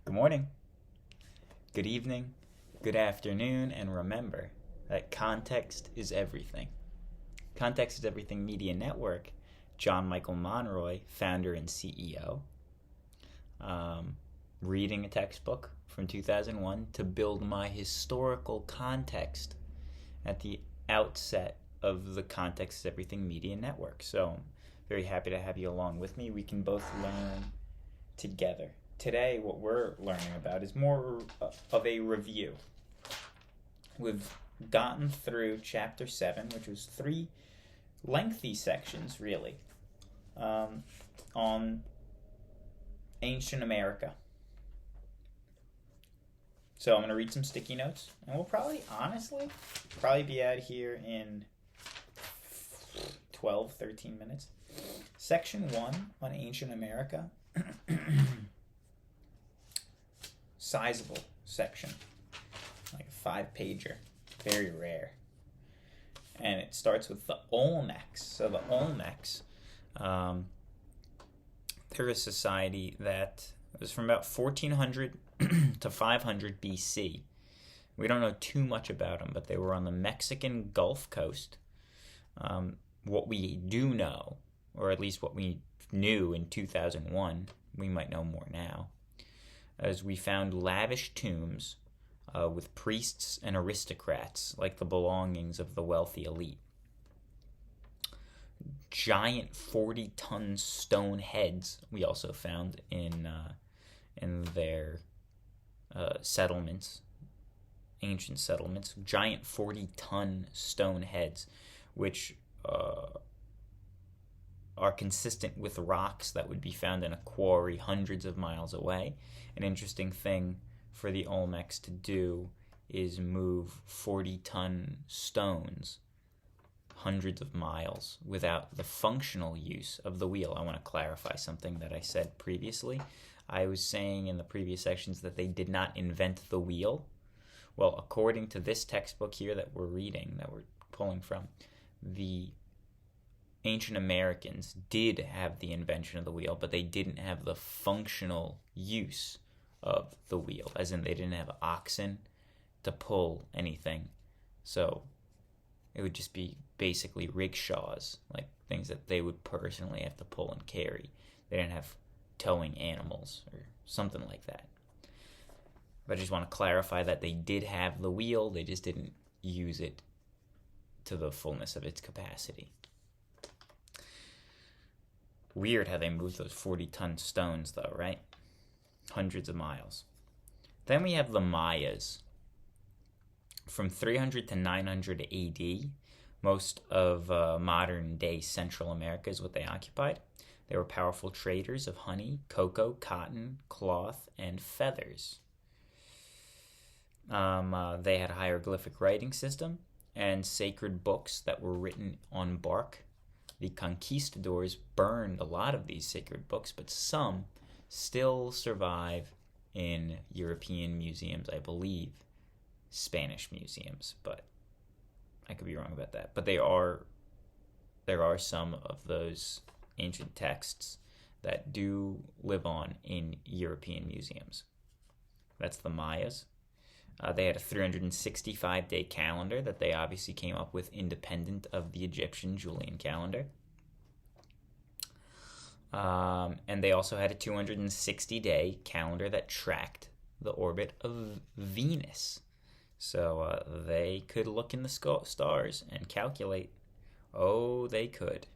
Good morning, good evening, good afternoon, and remember that context is everything. Context is Everything Media Network, John Michael Monroy, founder and CEO, reading a textbook from 2001 to build my historical context at the outset of the Context is Everything Media Network. So I'm very happy to have you along with me. We can both learn together. Today, what we're learning about is more of a review. We've gotten through Chapter 7, which was 3 lengthy sections, really, on ancient America. So I'm going to read some sticky notes, and we'll probably be out here in 12, 13 minutes. Section 1 on ancient America. Sizable section, like a 5-pager, very rare. And it starts with the Olmecs. So the Olmecs, they're a society that was from about 1400 to 500 BC. We don't know too much about them, but they were on the Mexican Gulf Coast. What we do know, or at least what we knew in 2001, we might know more now, as we found lavish tombs with priests and aristocrats, like the belongings of the wealthy elite. Giant 40-ton stone heads we also found in their settlements, ancient settlements. Giant 40-ton stone heads, which are consistent with rocks that would be found in a quarry hundreds of miles away. An interesting thing for the Olmecs to do is move 40-ton stones hundreds of miles without the functional use of the wheel. I want to clarify something that I said previously. I was saying in the previous sections that they did not invent the wheel. Well, according to this textbook here that we're reading, that we're pulling from, the ancient Americans did have the invention of the wheel, but they didn't have the functional use of the wheel, as in they didn't have oxen to pull anything. So it would just be basically rickshaws, like things that they would personally have to pull and carry. They didn't have towing animals or something like that. But I just want to clarify that they did have the wheel, they just didn't use it to the fullness of its capacity. Weird how they moved those 40-ton stones, though, right? Hundreds of miles. Then we have the Mayas. From 300 to 900 AD, most of modern-day Central America is what they occupied. They were powerful traders of honey, cocoa, cotton, cloth, and feathers. They had a hieroglyphic writing system and sacred books that were written on bark. The conquistadors burned a lot of these sacred books, but some still survive in European museums, I believe Spanish museums, but I could be wrong about that. But there are some of those ancient texts that do live on in European museums. That's the Mayas. They had a 365-day calendar that they obviously came up with independent of the Egyptian Julian calendar. And they also had a 260-day calendar that tracked the orbit of Venus. So they could look in the stars and calculate. Oh, they could.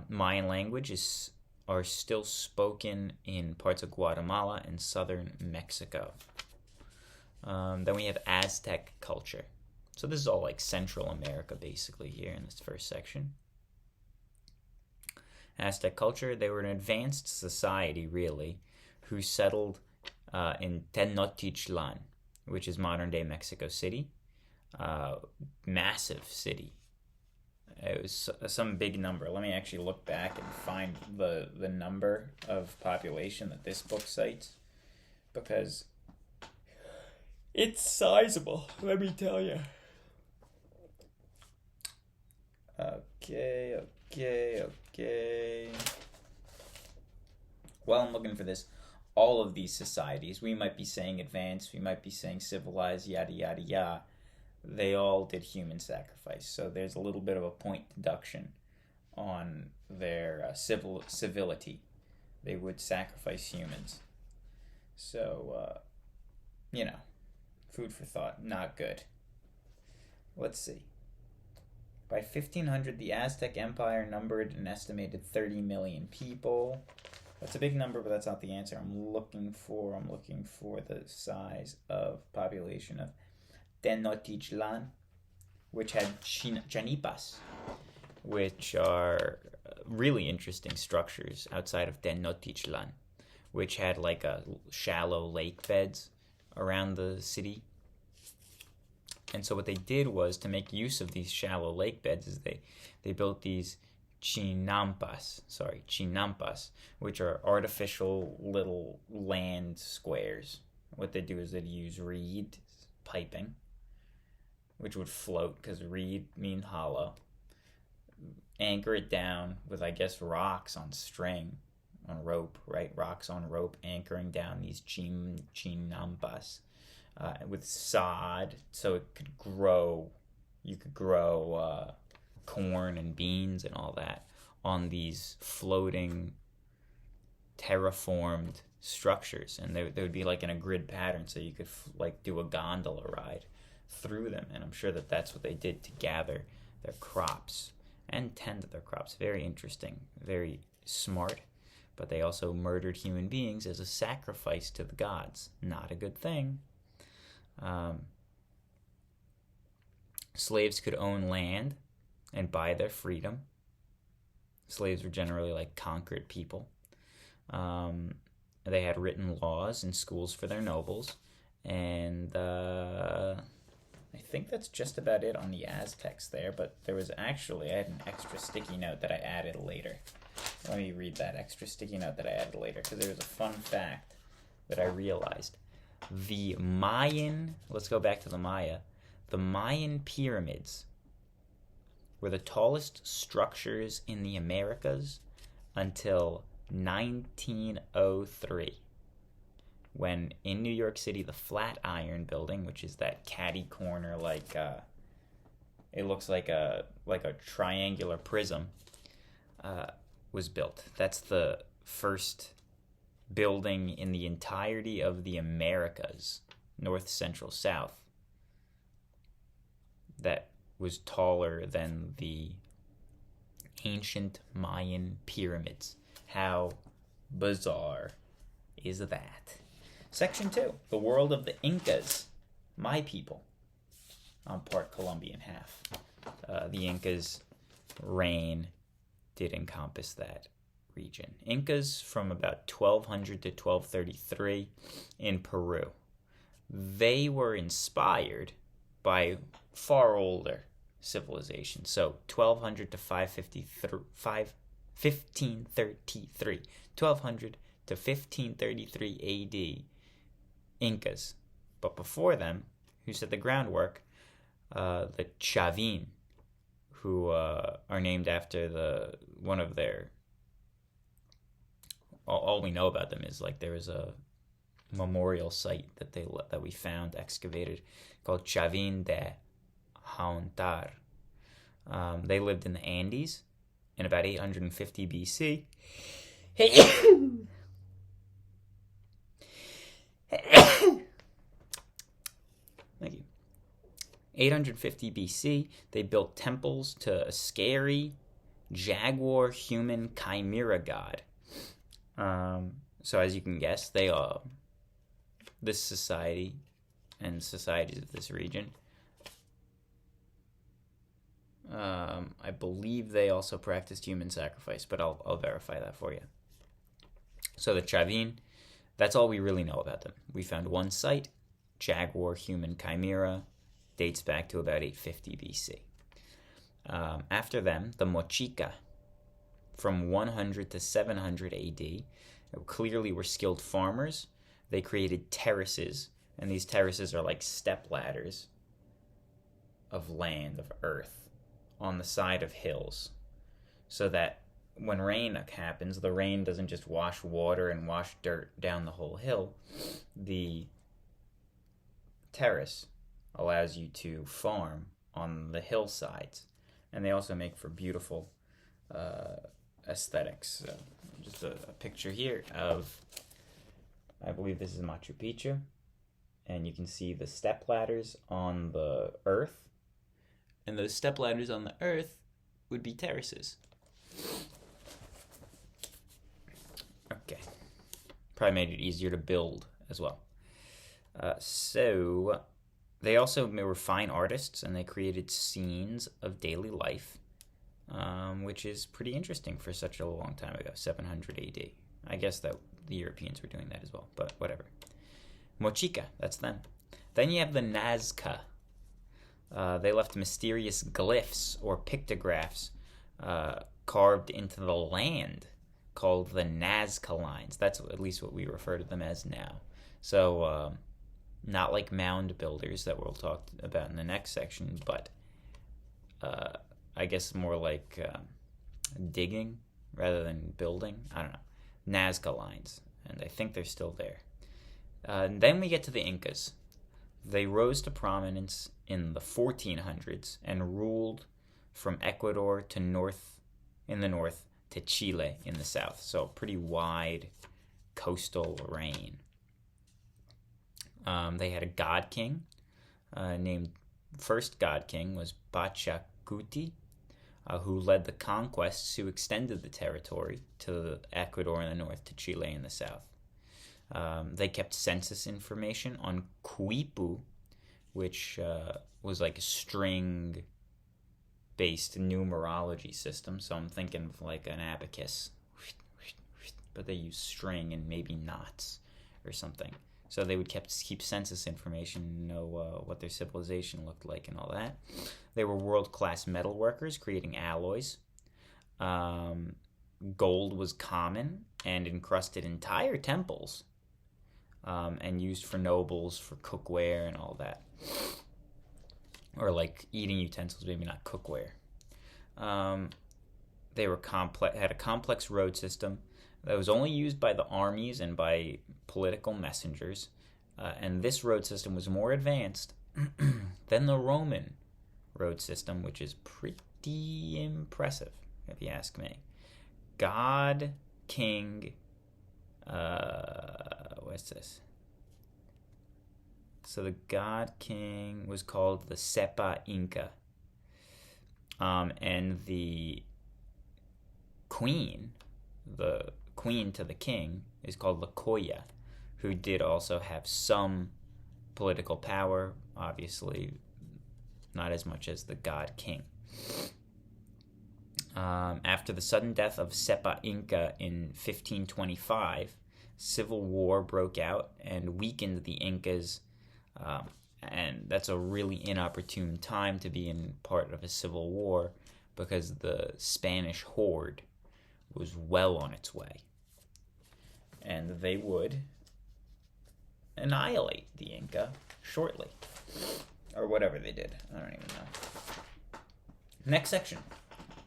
Mayan languages are still spoken in parts of Guatemala and southern Mexico. Then we have Aztec culture. So this is all like Central America, basically, here in this first section. Aztec culture, they were an advanced society, really, who settled in Tenochtitlan, which is modern-day Mexico City. Massive city. It was some big number. Let me actually look back and find the number of population that this book cites, because it's sizable, let me tell you. Okay. While I'm looking for this, all of these societies, we might be saying advanced, we might be saying civilized, yada, yada, yada, they all did human sacrifice. So there's a little bit of a point deduction on their civility. They would sacrifice humans. So, food for thought, not good. Let's see. By 1500, the Aztec Empire numbered an estimated 30 million people. That's a big number, but that's not the answer I'm looking for. I'm looking for the size of population of Tenochtitlan, which had chanipas, which are really interesting structures outside of Tenochtitlan, which had like a shallow lake beds around the city. And so what they did was, to make use of these shallow lake beds, is they built these chinampas, which are artificial little land squares. What they do is they'd use reed piping, which would float because reed means hollow. Anchor it down with, I guess, rocks on string, on rope, right? Rocks on rope, anchoring down these chinampas with sod, so it could grow. You could grow corn and beans and all that on these floating, terraformed structures, and they would be like in a grid pattern, so you could do a gondola ride through them. And I'm sure that that's what they did to gather their crops and tend to their crops. Very interesting, very smart. But they also murdered human beings as a sacrifice to the gods. Not a good thing. Slaves could own land and buy their freedom. Slaves were generally like conquered people. They had written laws and schools for their nobles. And I think that's just about it on the Aztecs there. But there was I had an extra sticky note that I added later. Let me read that extra sticky note that I added later, because there was a fun fact that I realized. The Mayan, let's go back to the Maya. The Mayan Pyramids were the tallest structures in the Americas until 1903, when in New York City, the Flatiron building, which is that catty corner, it looks like a triangular prism, was built. That's the first building in the entirety of the Americas, North, Central, South, that was taller than the ancient Mayan pyramids. How bizarre is that? Section 2, the world of the Incas, my people. I'm part Colombian, half. The Incas' reign did encompass that region. Incas from about 1200 to 1233 in Peru. They were inspired by far older civilizations. So 1200 to 1533. 1200 to 1533 AD, Incas. But before them, who set the groundwork, the Chavin, who are named after one of their. All we know about them is there was a memorial site that we found excavated called Chavin de Huantar. They lived in the Andes in about 850 BC. Thank you. 850 BC, they built temples to a scary jaguar human chimera god. So as you can guess, this society and societies of this region, I believe they also practiced human sacrifice, but I'll verify that for you. So the Chavin, that's all we really know about them. We found one site, jaguar human chimera, dates back to about 850 BC. After them, the Mochica, from 100 to 700 AD, clearly were skilled farmers. They created terraces, and these terraces are like step ladders of land, of earth, on the side of hills, so that when rain happens, the rain doesn't just wash water and wash dirt down the whole hill. The terrace allows you to farm on the hillsides, and they also make for beautiful aesthetics. So just a picture here of, I believe this is Machu Picchu, and you can see the step ladders on the earth, and those step ladders on the earth would be terraces. Okay. Probably made it easier to build as well. So they also were fine artists, and they created scenes of daily life, which is pretty interesting for such a long time ago, 700 AD. I guess that the Europeans were doing that as well, but whatever. Mochica, that's them. Then you have the Nazca. They left mysterious glyphs or pictographs carved into the land called the Nazca lines. That's at least what we refer to them as now. So not like mound builders that we'll talk about in the next section, but I guess more like digging rather than building. I don't know. Nazca lines, and I think they're still there. And then we get to the Incas. They rose to prominence in the 1400s and ruled from Ecuador to in the north to Chile in the south. So pretty wide coastal reign. They had a god king named, first god king was Pachacuti, who led the conquests who extended the territory to Ecuador in the north to Chile in the south. They kept census information on Quipu, which was like a string-based numerology system. So I'm thinking of like an abacus, but they use string and maybe knots or something. So they would keep census information, know what their civilization looked like and all that. They were world-class metal workers, creating alloys. Gold was common and encrusted entire temples, and used for nobles, for cookware and all that. Or like eating utensils, maybe not cookware. They were had a complex road system that was only used by the armies and by political messengers. And this road system was more advanced than the Roman road system, which is pretty impressive, if you ask me. God, King, what's this? So the God King was called the Sepa Inca. And the queen to the king, is called La Coya, who did also have some political power, obviously not as much as the God King. After the sudden death of Sepa Inca in 1525, civil war broke out and weakened the Incas, and that's a really inopportune time to be in part of a civil war because the Spanish horde was well on its way, and they would annihilate the Inca shortly, or whatever they did. I don't even know. Next section.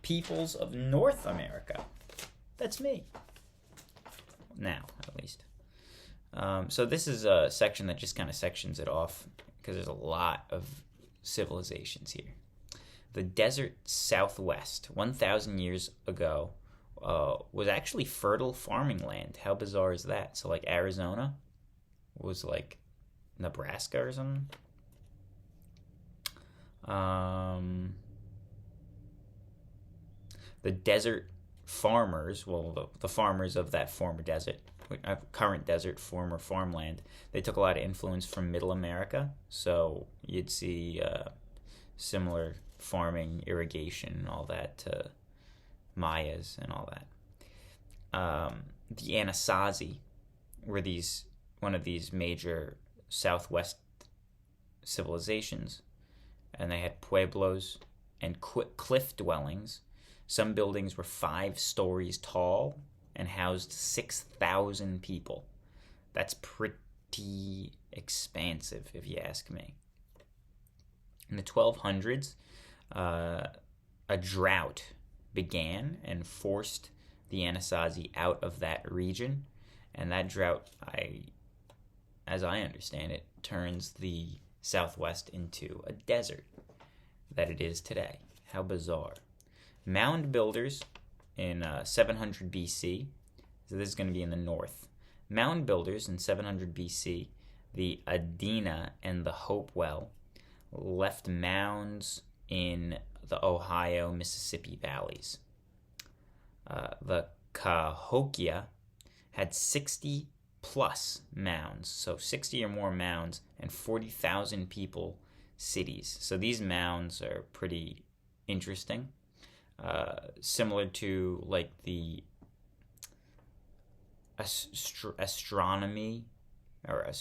Peoples of North America. That's me. Now, at least. So this is a section that just kind of sections it off because there's a lot of civilizations here. The desert Southwest, 1,000 years ago, was actually fertile farming land. How bizarre is that? So like Arizona was like Nebraska or something. The desert farmers, well, the farmers of that former desert, current desert, former farmland, they took a lot of influence from Middle America. So you'd see similar farming, irrigation, and all that to Mayas and all that. The Anasazi were one of these major Southwest civilizations, and they had pueblos and cliff dwellings. Some buildings were 5 stories tall and housed 6,000 people. That's pretty expansive, if you ask me. In the 1200s, a drought began and forced the Anasazi out of that region, and that drought, as I understand it, turns the Southwest into a desert that it is today. How bizarre. Mound builders in 700 BC, so this is going to be in the north. Mound builders in 700 BC, the Adena and the Hopewell, left mounds in the Ohio, Mississippi valleys. The Cahokia had 60 plus mounds, so 60 or more mounds, and 40,000 people cities. So these mounds are pretty interesting. Similar to like the astronomy or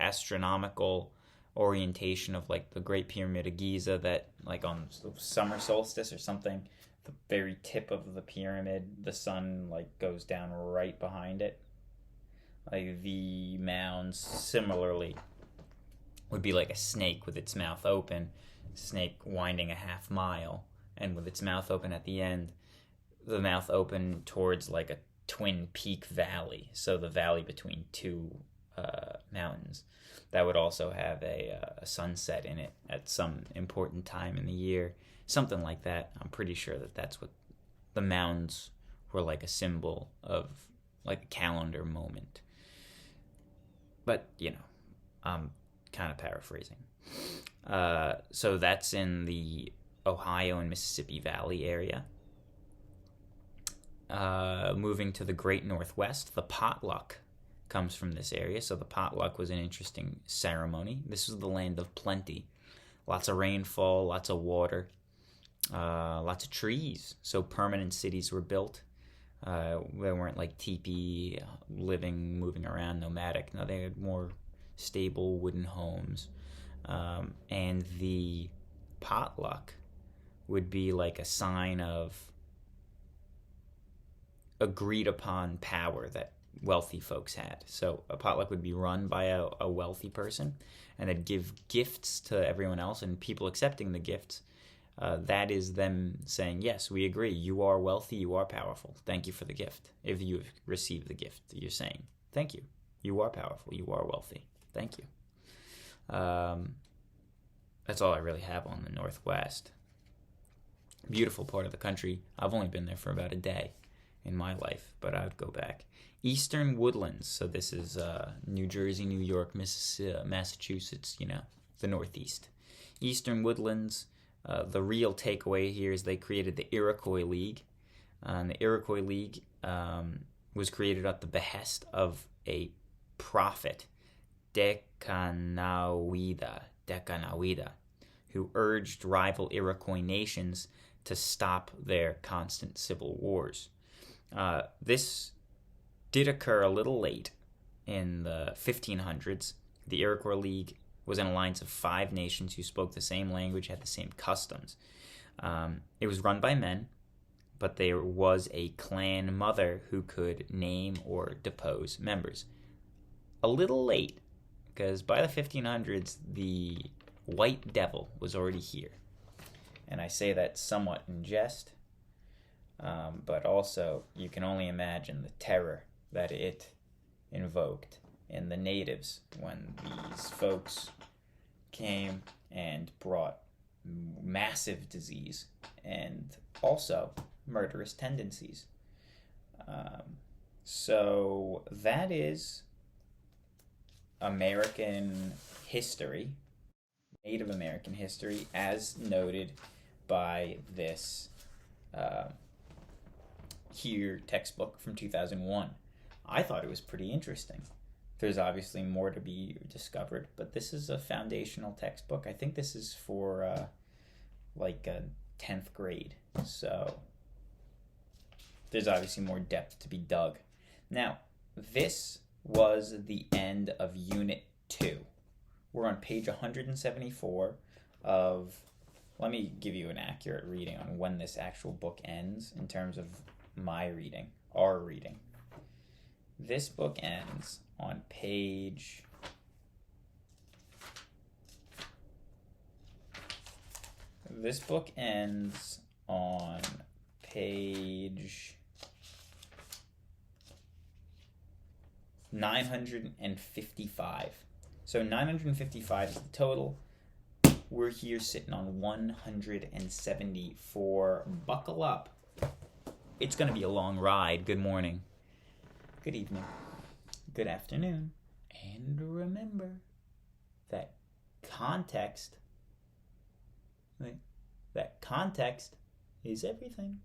astronomical orientation of like the Great Pyramid of Giza, that like on the summer solstice or something, the very tip of the pyramid, the sun like goes down right behind it. Like the mounds similarly would be like a snake with its mouth open, snake winding a half mile, and with its mouth open at the end, the mouth open towards like a twin peak valley, so the valley between two mountains. That would also have a sunset in it at some important time in the year, something like that. I'm pretty sure that that's what the mounds were, like a symbol of, like a calendar moment. But, I'm kind of paraphrasing. So that's in the Ohio and Mississippi Valley area. Moving to the Great Northwest, the potluck comes from this area. So the potluck was an interesting ceremony. This was the land of plenty. Lots of rainfall, lots of water, lots of trees. So permanent cities were built. They weren't like teepee, living, moving around, nomadic. No, they had more stable wooden homes. And the potluck would be like a sign of agreed upon power that wealthy folks had. So a potluck would be run by a wealthy person, and they'd give gifts to everyone else, and people accepting the gifts, that is them saying, yes, we agree, you are wealthy, you are powerful, thank you for the gift. If you have received the gift, you're saying, thank you, you are powerful, you are wealthy, thank you. That's all I really have on the Northwest. Beautiful part of the country. I've only been there for about a day in my life, but I would go back. Eastern Woodlands, so this is New Jersey, New York, Mississippi, Massachusetts, the Northeast. Eastern Woodlands, the real takeaway here is they created the Iroquois League. And the Iroquois League was created at the behest of a prophet, Decanawida, who urged rival Iroquois nations to stop their constant civil wars. This did occur a little late in the 1500s. The Iroquois League was an alliance of 5 nations who spoke the same language, had the same customs. It was run by men, but there was a clan mother who could name or depose members. A little late, because by the 1500s, the white devil was already here. And I say that somewhat in jest, but also you can only imagine the terror that it invoked in the natives when these folks came and brought massive disease and also murderous tendencies. So that is American history, Native American history, as noted by this here textbook from 2001. I thought it was pretty interesting. There's obviously more to be discovered, but this is a foundational textbook. I think this is for like a 10th grade, so there's obviously more depth to be dug. Now, this was the end of Unit 2. We're on page 174 of, let me give you an accurate reading on when this actual book ends in terms of my reading, our reading. This book ends on page 1 955. So 955 is the total. We're here sitting on 174. Buckle up. It's going to be a long ride. Good morning. Good evening. Good afternoon. And remember that context is everything.